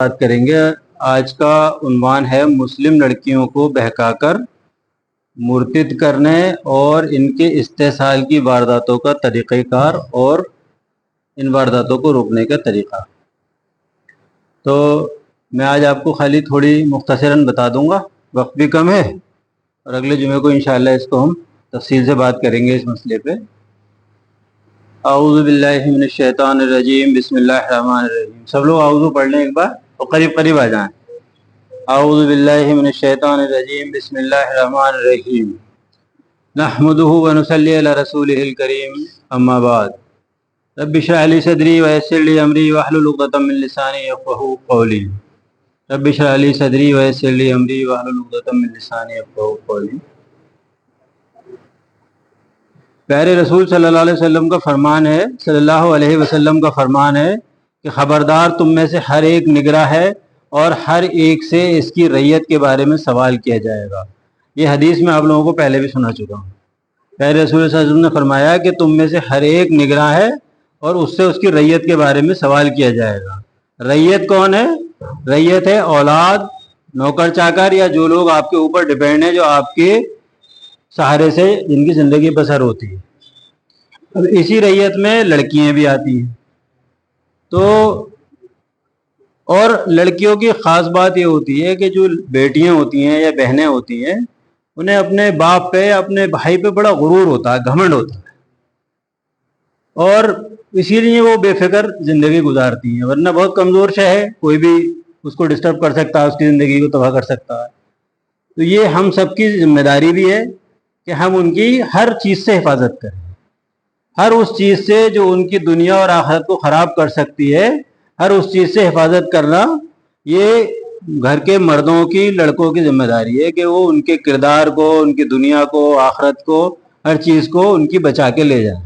بات کریں گے۔ آج کا عنوان ہے مسلم لڑکیوں کو بہکا کر مرتد کرنے اور ان کے استحصال کی وارداتوں کا طریقہ کار اور ان وارداتوں کو روکنے کا طریقہ۔ تو میں آج آپ کو خالی تھوڑی مختصراً بتا دوں گا، وقت بھی کم ہے اور اگلے جمعے کو انشاءاللہ اس کو ہم تفصیل سے بات کریں گے اس مسئلے پہ۔ اعوذ باللہ من الشیطان الرجیم، بسم اللہ الرحمن الرحیم۔ سب لوگ اعوذ پڑھ لیں ایک بار اور قریب قریب آ جائیں۔ اعوذ باللہ من الشیطان الرجیم، بسم اللہ الرحمن الرحیم۔ نحمدہ ونصلی علی رسولہ الکریم، اما بعد۔ رب اشرح لی صدری ویسر لی امری واحلل عقدۃ من لسانی یفقہوا قولی۔ رب اشرح لی صدری ویسر لی امری واحلل عقدۃ من لسانی یفقہوا قولی۔ پیارے رسول صلی اللہ علیہ وسلم کا فرمان ہے، صلی اللہ علیہ وسلم کا فرمان ہے کہ خبردار تم میں سے ہر ایک نگراں ہے اور ہر ایک سے اس کی رعیت کے بارے میں سوال کیا جائے گا۔ یہ حدیث میں آپ لوگوں کو پہلے بھی سنا چکا ہوں۔ پیارے رسول صلی اللہ علیہ وسلم نے فرمایا کہ تم میں سے ہر ایک نگراں ہے اور اس سے اس کی رعیت کے بارے میں سوال کیا جائے گا۔ رعیت کون ہے؟ رعیت ہے اولاد، نوکر چاکر یا جو لوگ آپ کے اوپر ڈیپینڈ ہیں، جو آپ کے سہارے سے جن کی زندگی بسر ہوتی ہے۔ اب اسی رعیت میں لڑکیاں بھی آتی ہیں۔ تو اور لڑکیوں کی خاص بات یہ ہوتی ہے کہ جو بیٹیاں ہوتی ہیں یا بہنیں ہوتی ہیں، انہیں اپنے باپ پہ اپنے بھائی پہ بڑا غرور ہوتا ہے، گھمنڈ ہوتا ہے، اور اسی لیے وہ بے فکر زندگی گزارتی ہیں، ورنہ بہت کمزور شے ہے، کوئی بھی اس کو ڈسٹرب کر سکتا ہے، اس کی زندگی کو تباہ کر سکتا ہے۔ تو یہ ہم سب کی ذمہ داری بھی ہے کہ ہم ان کی ہر چیز سے حفاظت کریں، ہر اس چیز سے جو ان کی دنیا اور آخرت کو خراب کر سکتی ہے، ہر اس چیز سے حفاظت کرنا یہ گھر کے مردوں کی، لڑکوں کی ذمہ داری ہے کہ وہ ان کے کردار کو، ان کی دنیا کو، آخرت کو، ہر چیز کو ان کی بچا کے لے جائیں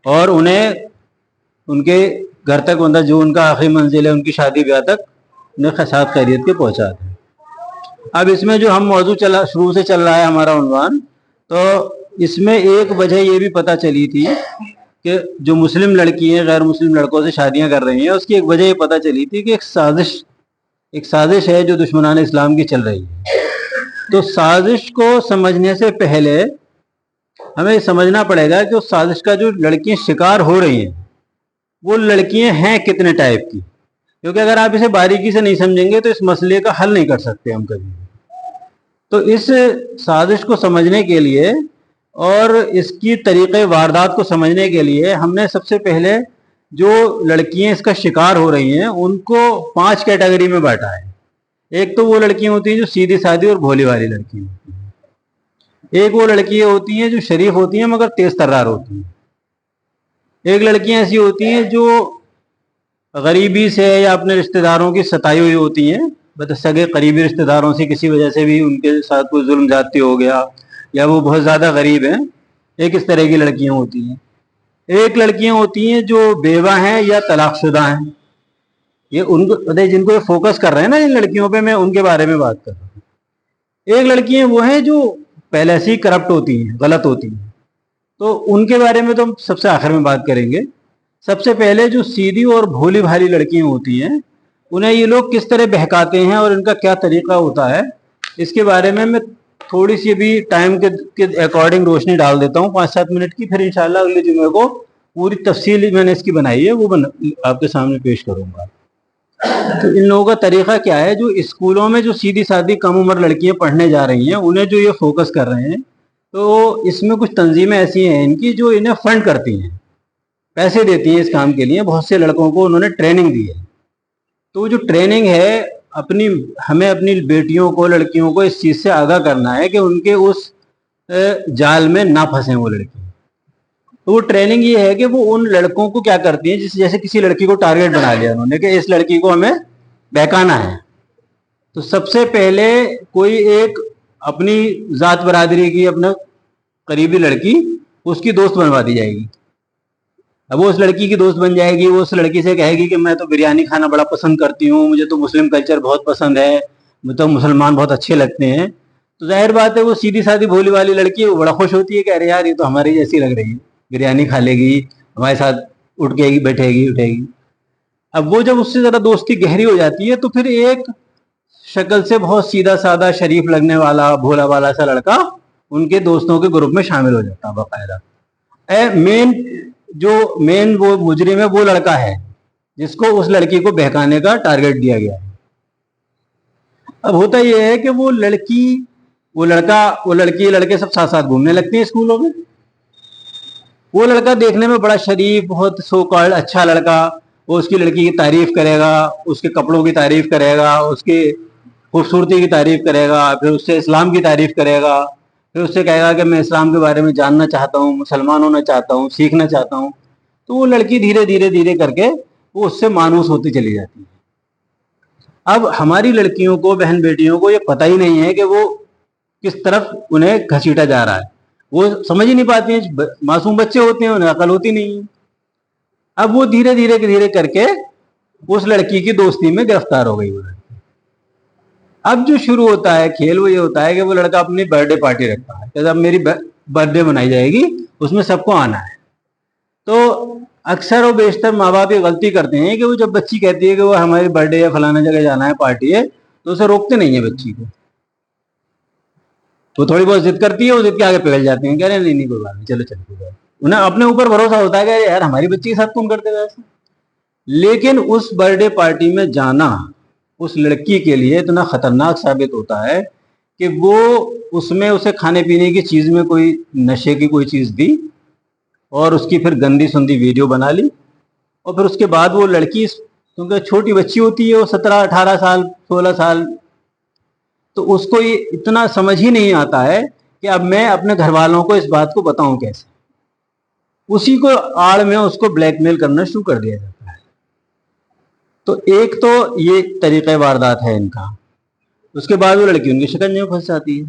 اور انہیں ان کے گھر تک، جو ان کا آخری منزل ہے، ان کی شادی بیاہ تک انہیں ساتھ خیریت کے پہنچا دیں۔ اب اس میں جو ہم موضوع شروع سے چل رہا ہے ہمارا عنوان، تو اس میں ایک وجہ یہ بھی پتہ چلی تھی کہ جو مسلم لڑکی ہیں غیر مسلم لڑکوں سے شادیاں کر رہی ہیں، اس کی ایک وجہ یہ پتہ چلی تھی کہ ایک سازش ہے جو دشمنان اسلام کی چل رہی ہے۔ تو سازش کو سمجھنے سے پہلے ہمیں سمجھنا پڑے گا کہ اس سازش کا جو لڑکیاں شکار ہو رہی ہیں وہ لڑکیاں ہیں کتنے ٹائپ کی، کیونکہ اگر آپ اسے باریکی سے نہیں سمجھیں گے تو اس مسئلے کا حل نہیں کر سکتے ہم کبھی۔ تو اس سازش کو سمجھنے کے لیے اور اس کی طریقے واردات کو سمجھنے کے لیے ہم نے سب سے پہلے جو لڑکیاں اس کا شکار ہو رہی ہیں ان کو 5 کیٹیگری میں بانٹا ہے۔ ایک تو وہ لڑکیاں ہوتی ہیں جو سیدھی سادھی اور بھولی والی لڑکیاں ہوتی ہیں، ایک وہ لڑکیاں ہوتی ہیں جو شریف ہوتی ہیں مگر تیز ترار ہوتی ہیں، ایک لڑکیاں ایسی ہوتی ہیں جو غریبی سے یا اپنے رشتہ داروں کی ستائی ہوئی ہوتی ہیں، سگے قریبی رشتہ داروں سے کسی وجہ سے بھی ان کے ساتھ کوئی ظلم زیادتی ہو گیا یا وہ بہت زیادہ غریب ہیں، ایک اس طرح کی لڑکیاں ہوتی ہیں۔ ایک لڑکیاں ہوتی ہیں جو بیوہ ہیں یا طلاق شدہ ہیں، یہ ان کو جن کو فوکس کر رہے ہیں نا ان لڑکیوں پہ، میں ان کے بارے میں بات کر رہا ہوں۔ ایک لڑکیاں وہ ہیں جو پہلے سے ہی کرپٹ ہوتی ہیں، غلط ہوتی ہیں، تو ان کے بارے میں تو ہم سب سے آخر میں بات کریں گے۔ سب سے پہلے جو سیدھی اور بھولی بھالی لڑکیاں ہوتی ہیں، انہیں یہ لوگ کس طرح بہکاتے ہیں اور ان کا کیا طریقہ ہوتا ہے، اس کے بارے میں تھوڑی سی بھی ٹائم کے اکارڈنگ روشنی ڈال دیتا ہوں، 5-7 منٹ کی، پھر انشاءاللہ اگلے جمعے کو پوری تفصیل میں نے اس کی بنائی ہے، وہ آپ کے سامنے پیش کروں گا۔ تو ان لوگوں کا طریقہ کیا ہے؟ جو اسکولوں میں جو سیدھی سادھی کم عمر لڑکیاں پڑھنے جا رہی ہیں، انہیں جو یہ فوکس کر رہے ہیں، تو اس میں کچھ تنظیمیں ایسی ہیں ان کی جو انہیں فنڈ کرتی ہیں، پیسے دیتی ہیں اس کام کے لیے۔ بہت سے لڑکوں کو انہوں نے ٹریننگ دی ہے۔ تو جو ٹریننگ ہے، ہمیں اپنی بیٹیوں کو، لڑکیوں کو اس چیز سے آگاہ کرنا ہے کہ ان کے اس جال میں نہ پھنسیں وہ لڑکی۔ تو وہ ٹریننگ یہ ہے کہ وہ ان لڑکوں کو کیا کرتی ہیں، جیسے کسی لڑکی کو ٹارگیٹ بنا لیا انہوں نے کہ اس لڑکی کو ہمیں بہکانا ہے، تو سب سے پہلے کوئی ایک اپنی ذات برادری کی، اپنا قریبی لڑکی، اس کی دوست بنوا دی جائے گی۔ اب وہ اس لڑکی کی دوست بن جائے گی، وہ اس لڑکی سے کہے گی کہ میں تو بریانی کھانا بڑا پسند کرتی ہوں، مجھے تو مسلم کلچر بہت پسند ہے، مجھے تو مسلمان بہت اچھے لگتے ہیں۔ تو ظاہر بات ہے وہ سیدھی سادھی بھولی والی لڑکی وہ بڑا خوش ہوتی ہے کہ ارے یار یہ تو ہماری جیسی لگ رہی ہے، بریانی کھا لے گی، ہمارے ساتھ اٹھے گی، بیٹھے گی، اٹھے گی۔ اب وہ جب اس سے ذرا دوستی گہری ہو جاتی ہے تو پھر ایک شکل سے بہت سیدھا سادہ شریف لگنے والا بھولا والا سا لڑکا ان کے دوستوں کے گروپ میں شامل ہو جاتا ہے باقاعدہ. مین وہ مجرم ہے وہ لڑکا ہے جس کو اس لڑکی کو بہکانے کا ٹارگٹ دیا گیا ہے. اب ہوتا یہ ہے کہ وہ لڑکی لڑکے سب ساتھ ساتھ گھومنے لگتے ہیں اسکولوں میں. وہ لڑکا دیکھنے میں بڑا شریف بہت سو کالڈ اچھا لڑکا, وہ اس کی لڑکی کی تعریف کرے گا, اس کے کپڑوں کی تعریف کرے گا, اس کی خوبصورتی کی تعریف کرے گا, پھر اس سے اسلام کی تعریف کرے گا, پھر اس سے کہے گا کہ میں اسلام کے بارے میں جاننا چاہتا ہوں, مسلمان ہونا چاہتا ہوں, سیکھنا چاہتا ہوں. تو وہ لڑکی دھیرے دھیرے دھیرے کر کے وہ اس سے مانوس ہوتی چلی جاتی ہے. اب ہماری لڑکیوں کو, بہن بیٹیوں کو یہ پتہ ہی نہیں ہے کہ وہ کس طرف انہیں گھسیٹا جا رہا ہے. وہ سمجھ ہی نہیں پاتی ہیں, معصوم بچے ہوتے ہیں, انہیں عقل ہوتی نہیں ہے. اب وہ دھیرے دھیرے کر کے اس لڑکی کی دوستی میں گرفتار ہو گئی. اب جو شروع ہوتا ہے کھیل وہ یہ ہوتا ہے کہ وہ لڑکا اپنی برتھ ڈے پارٹی رکھتا ہے کہ اب میری برتھ ڈے منائی جائے گی, اس میں سب کو آنا ہے. تو اکثر و بیشتر ماں باپ یہ غلطی کرتے ہیں کہ وہ جب بچی کہتی ہے کہ وہ ہماری برتھ ڈے ہے, فلانا جگہ جانا ہے, پارٹی ہے, تو اسے روکتے نہیں ہیں بچی کو. وہ تھوڑی بہت ضد کرتی ہے, وہ ضد کے آگے پگل جاتے ہیں, کہہ رہے ہیں نہیں کوئی بات نہیں, چلو چلو. انہیں اپنے اوپر بھروسہ ہوتا ہے کہ یار ہماری بچی کے ساتھ کون کرتے گا ایسا. لیکن اس برتھ ڈے پارٹی میں جانا اس لڑکی کے لیے اتنا خطرناک ثابت ہوتا ہے کہ وہ اس میں اسے کھانے پینے کی چیز میں کوئی نشے کی کوئی چیز دی, اور اس کی پھر گندی سندی ویڈیو بنا لی, اور پھر اس کے بعد وہ لڑکی, کیونکہ چھوٹی بچی ہوتی ہے وہ 17-18 سال 16 سال, تو اس کو یہ اتنا سمجھ ہی نہیں آتا ہے کہ اب میں اپنے گھر والوں کو اس بات کو بتاؤں کیسے. اسی کو آڑ میں اس کو بلیک میل کرنا شروع کر دیا جاتا ہے. تو ایک تو یہ طریقہ واردات ہے ان کا. اس کے بعد وہ لڑکی ان کی شکنجے میں پھنس جاتی ہے.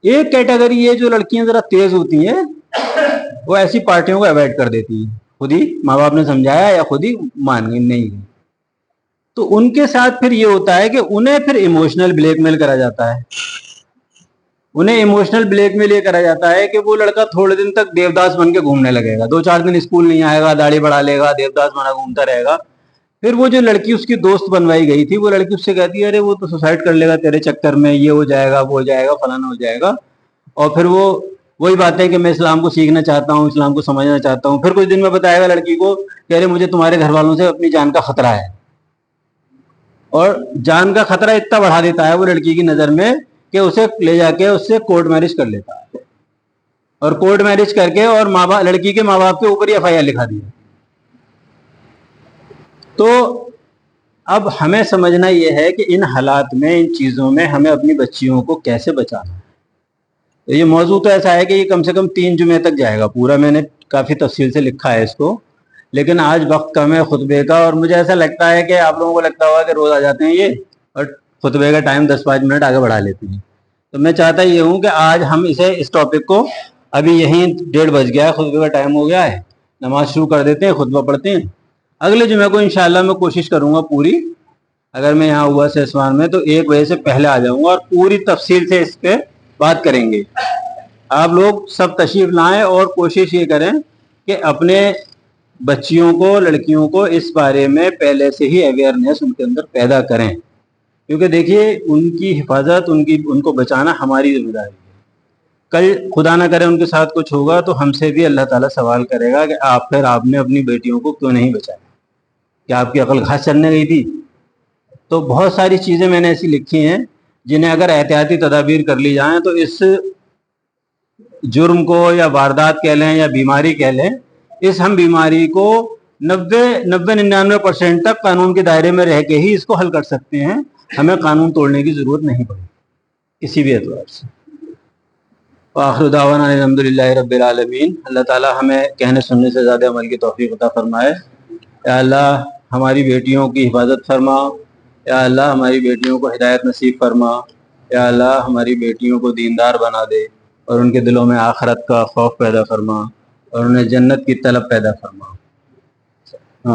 ایک کیٹیگری یہ جو لڑکیاں ذرا تیز ہوتی ہیں وہ ایسی پارٹیوں کو اوائڈ کر دیتی ہیں, خود ہی ماں باپ نے سمجھایا یا خود ہی مان گئی نہیں گئی. تو ان کے ساتھ پھر یہ ہوتا ہے کہ انہیں پھر ایموشنل بلیک میل کرا جاتا ہے. انہیں ایموشنل بلیک میل یہ کرا جاتا ہے کہ وہ لڑکا تھوڑے دن تک دیوداس بن کے گھومنے لگے گا, 2-4 دن اسکول نہیں آئے گا, داڑھی بڑھا لے گا, دیوداس بنا گھومتا رہے گا. پھر وہ جو لڑکی اس کی دوست بنوائی گئی تھی, وہ لڑکی اس سے کہتی ہے ارے وہ تو سوسائڈ کر لے گا تیرے چکر میں, یہ ہو جائے گا, وہ ہو جائے گا, فلانا ہو جائے گا. اور پھر وہی بات ہے کہ میں اسلام کو سیکھنا چاہتا ہوں, اسلام کو سمجھنا چاہتا ہوں. پھر کچھ دن میں بتائے گا لڑکی کو کہ ارے مجھے تمہارے گھر والوں سے اپنی جان کا خطرہ ہے. اور جان کا خطرہ اتنا بڑھا دیتا ہے وہ لڑکی کی نظر میں کہ اسے لے جا کے اس سے کورٹ میرج کر لیتا ہے, اور کورٹ میرج کر کے اور لڑکی کے ماں باپ کے اوپر ہی FIR لکھا دیا. تو اب ہمیں سمجھنا یہ ہے کہ ان حالات میں, ان چیزوں میں ہمیں اپنی بچیوں کو کیسے بچانا ہے. یہ موضوع تو ایسا ہے کہ یہ کم سے کم 3 جمعے تک جائے گا پورا. میں نے کافی تفصیل سے لکھا ہے اس کو, لیکن آج وقت کم ہے خطبے کا, اور مجھے ایسا لگتا ہے کہ آپ لوگوں کو لگتا ہوگا کہ روز آ جاتے ہیں یہ اور خطبے کا ٹائم 10-5 منٹ آگے بڑھا لیتے ہیں. تو میں چاہتا یہ ہوں کہ آج ہم اس ٹاپک کو, ابھی یہیں 1:30 بج گیا ہے, خطبے کا ٹائم ہو گیا ہے, نماز شروع کر دیتے ہیں, خطبہ پڑھتے ہیں. اگلے جمعے کو انشاءاللہ میں کوشش کروں گا پوری, اگر میں یہاں ہوا سیسوان میں تو 1 بجے سے پہلے آ جاؤں گا اور پوری تفصیل سے اس پہ بات کریں گے. آپ لوگ سب تشریف لائیں اور کوشش یہ کریں کہ اپنے بچیوں کو, لڑکیوں کو اس بارے میں پہلے سے ہی اویئرنیس ان کے اندر پیدا کریں, کیونکہ دیکھیے ان کی حفاظت, ان کو بچانا ہماری ذمہ داری ہے. کل خدا نہ کرے ان کے ساتھ کچھ ہوگا تو ہم سے بھی اللہ تعالیٰ سوال کرے گا کہ آپ نے اپنی بیٹیوں کو کیوں نہیں بچایا, کیا آپ کی عقل گھاس چرنے گئی تھی. تو بہت ساری چیزیں میں نے ایسی لکھی ہیں جنہیں اگر احتیاطی تدابیر کر لی جائیں تو اس جرم کو یا واردات کہہ لیں یا بیماری کہہ لیں, اس ہم بیماری کو 90-99% تک قانون کے دائرے میں رہ کے ہی اس کو حل کر سکتے ہیں. ہمیں قانون توڑنے کی ضرورت نہیں پڑی کسی بھی اعتبار سے. وآخر دعوانا الحمدللہ رب العالمین. اللہ تعالی ہمیں کہنے سننے سے زیادہ عمل کی توفیق عطا فرمائے. یا اللہ ہماری بیٹیوں کی حفاظت فرما, یا اللہ ہماری بیٹیوں کو ہدایت نصیب فرما, یا اللہ ہماری بیٹیوں کو دیندار بنا دے اور ان کے دلوں میں آخرت کا خوف پیدا فرما اور انہیں جنت کی طلب پیدا فرما.